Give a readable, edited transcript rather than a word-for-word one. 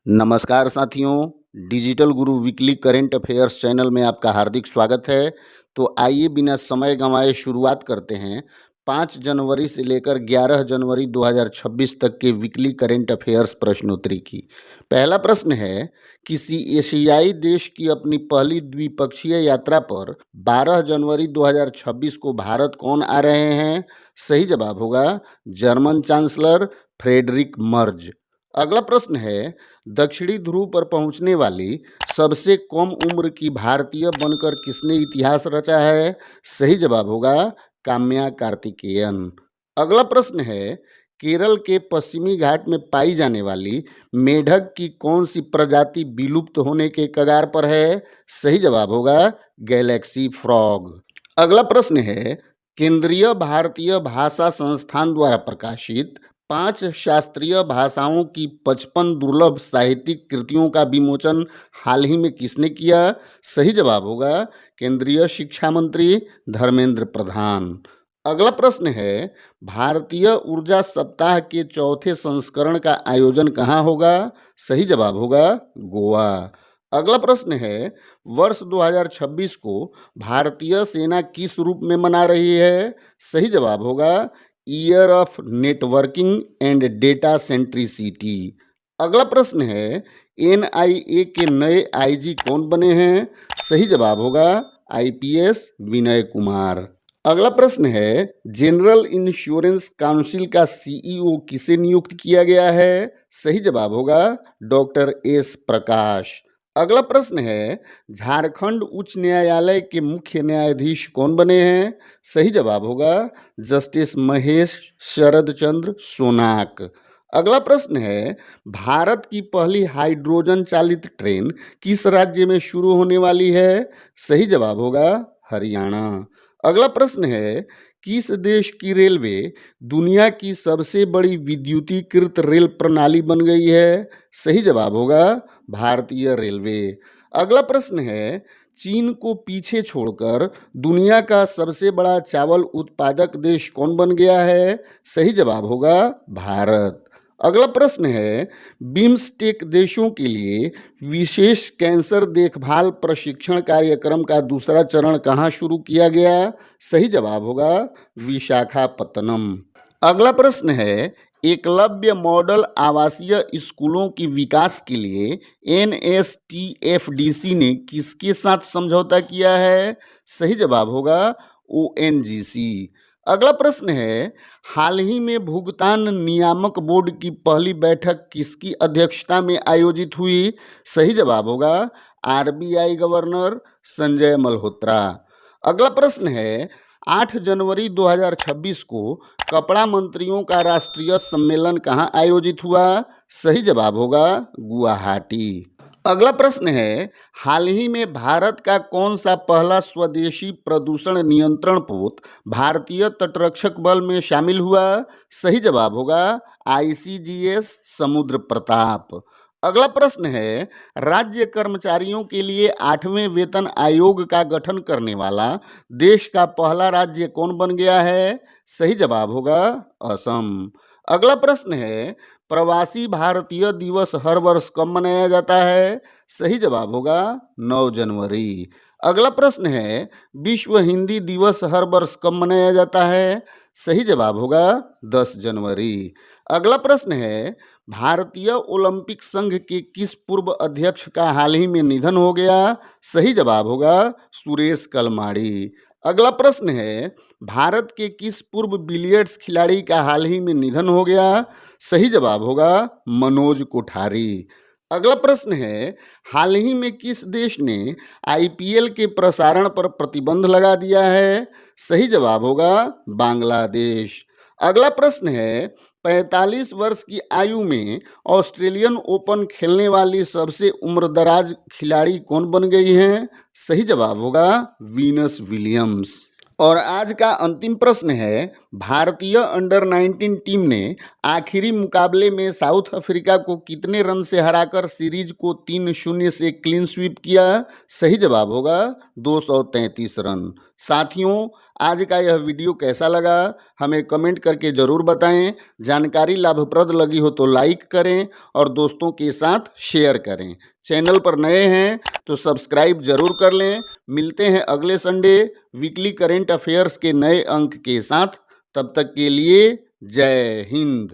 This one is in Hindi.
नमस्कार साथियों, डिजिटल गुरु वीकली करंट अफेयर्स चैनल में आपका हार्दिक स्वागत है। तो आइए बिना समय गंवाए शुरुआत करते हैं 5 जनवरी से लेकर 11 जनवरी 2026 तक के वीकली करंट अफेयर्स प्रश्नोत्तरी की। पहला प्रश्न है, किसी एशियाई देश की अपनी पहली द्विपक्षीय यात्रा पर 12 जनवरी 2026 को भारत कौन आ रहे हैं? सही जवाब होगा जर्मन चांसलर फ्रेडरिक मर्ज। अगला प्रश्न है, दक्षिणी ध्रुव पर पहुंचने वाली सबसे कम उम्र की भारतीय बनकर किसने इतिहास रचा है? सही जवाब होगा काम्या कार्तिकेयन। अगला प्रश्न है, केरल के पश्चिमी घाट में पाई जाने वाली मेढक की कौन सी प्रजाति विलुप्त होने के कगार पर है? सही जवाब होगा गैलेक्सी फ्रॉग। अगला प्रश्न है, केंद्रीय भारतीय भाषा संस्थान द्वारा प्रकाशित 5 शास्त्रीय भाषाओं की 55 दुर्लभ साहित्यिक कृतियों का विमोचन हाल ही में किसने किया? सही जवाब होगा केंद्रीय शिक्षा मंत्री धर्मेंद्र प्रधान। अगला प्रश्न है, भारतीय ऊर्जा सप्ताह के चौथे संस्करण का आयोजन कहाँ होगा? सही जवाब होगा गोवा। अगला प्रश्न है, वर्ष 2026 को भारतीय सेना किस रूप में मना रही है? सही जवाब होगा year of networking and data centricity. अगला प्रश्न है, एनआईए के नए आईजी कौन बने हैं? सही जवाब होगा आईपीएस विनय कुमार। अगला प्रश्न है, जनरल इंश्योरेंस काउंसिल का सीईओ किसे नियुक्त किया गया है? सही जवाब होगा डॉक्टर एस प्रकाश। अगला प्रश्न है, झारखंड उच्च न्यायालय के मुख्य न्यायाधीश कौन बने हैं? सही जवाब होगा जस्टिस महेश शरद चंद्र सोनाक। अगला प्रश्न है, भारत की पहली हाइड्रोजन चालित ट्रेन किस राज्य में शुरू होने वाली है? सही जवाब होगा हरियाणा। अगला प्रश्न है, किस देश की रेलवे दुनिया की सबसे बड़ी विद्युतीकृत रेल प्रणाली बन गई है? सही जवाब होगा भारतीय रेलवे। अगला प्रश्न है, चीन को पीछे छोड़कर दुनिया का सबसे बड़ा चावल उत्पादक देश कौन बन गया है? सही जवाब होगा भारत। अगला प्रश्न है, बिम्स्टेक देशों के लिए विशेष कैंसर देखभाल प्रशिक्षण कार्यक्रम का दूसरा चरण कहाँ शुरू किया गया? सही जवाब होगा विशाखापत्तनम। अगला प्रश्न है, एकलव्य मॉडल आवासीय स्कूलों के विकास के लिए एनएसटीएफडीसी ने किसके साथ समझौता किया है? सही जवाब होगा ओएनजीसी। अगला प्रश्न है, हाल ही में भुगतान नियामक बोर्ड की पहली बैठक किसकी अध्यक्षता में आयोजित हुई? सही जवाब होगा आरबीआई गवर्नर संजय मल्होत्रा। अगला प्रश्न है, 8 जनवरी 2026 को कपड़ा मंत्रियों का राष्ट्रीय सम्मेलन कहाँ आयोजित हुआ? सही जवाब होगा गुवाहाटी। अगला प्रश्न है, हाल ही में भारत का कौन सा पहला स्वदेशी प्रदूषण नियंत्रण पोत भारतीय तटरक्षक बल में शामिल हुआ? सही जवाब होगा आईसीजीएस समुद्र प्रताप। अगला प्रश्न है, राज्य कर्मचारियों के लिए 8वें वेतन आयोग का गठन करने वाला देश का पहला राज्य कौन बन गया है? सही जवाब होगा असम। अगला प्रश्न है, प्रवासी भारतीय दिवस हर वर्ष कब मनाया जाता है? सही जवाब होगा 9 जनवरी। अगला प्रश्न है, विश्व हिंदी दिवस हर वर्ष कब मनाया जाता है? सही जवाब होगा 10 जनवरी। अगला प्रश्न है, भारतीय ओलंपिक संघ के किस पूर्व अध्यक्ष का हाल ही में निधन हो गया? सही जवाब होगा सुरेश कलमाड़ी। अगला प्रश्न है, भारत के किस पूर्व बिलियर्ड्स खिलाड़ी का हाल ही में निधन हो गया? सही जवाब होगा मनोज कोठारी। अगला प्रश्न है, हाल ही में किस देश ने आईपीएल के प्रसारण पर प्रतिबंध लगा दिया है? सही जवाब होगा बांग्लादेश। अगला प्रश्न है, 45 वर्ष की आयु में ऑस्ट्रेलियन ओपन खेलने वाली सबसे उम्रदराज खिलाड़ी कौन बन गई हैं? सही जवाब होगा वीनस विलियम्स। और आज का अंतिम प्रश्न है, भारतीय अंडर 19 टीम ने आखिरी मुकाबले में साउथ अफ्रीका को कितने रन से हराकर सीरीज को 3-0 से क्लीन स्वीप किया? सही जवाब होगा 233 रन। साथियों, आज का यह वीडियो कैसा लगा हमें कमेंट करके ज़रूर बताएं। जानकारी लाभप्रद लगी हो तो लाइक करें और दोस्तों के साथ शेयर करें। चैनल पर नए हैं तो सब्सक्राइब जरूर कर लें। मिलते हैं अगले संडे वीकली करंट अफेयर्स के नए अंक के साथ। तब तक के लिए जय हिंद।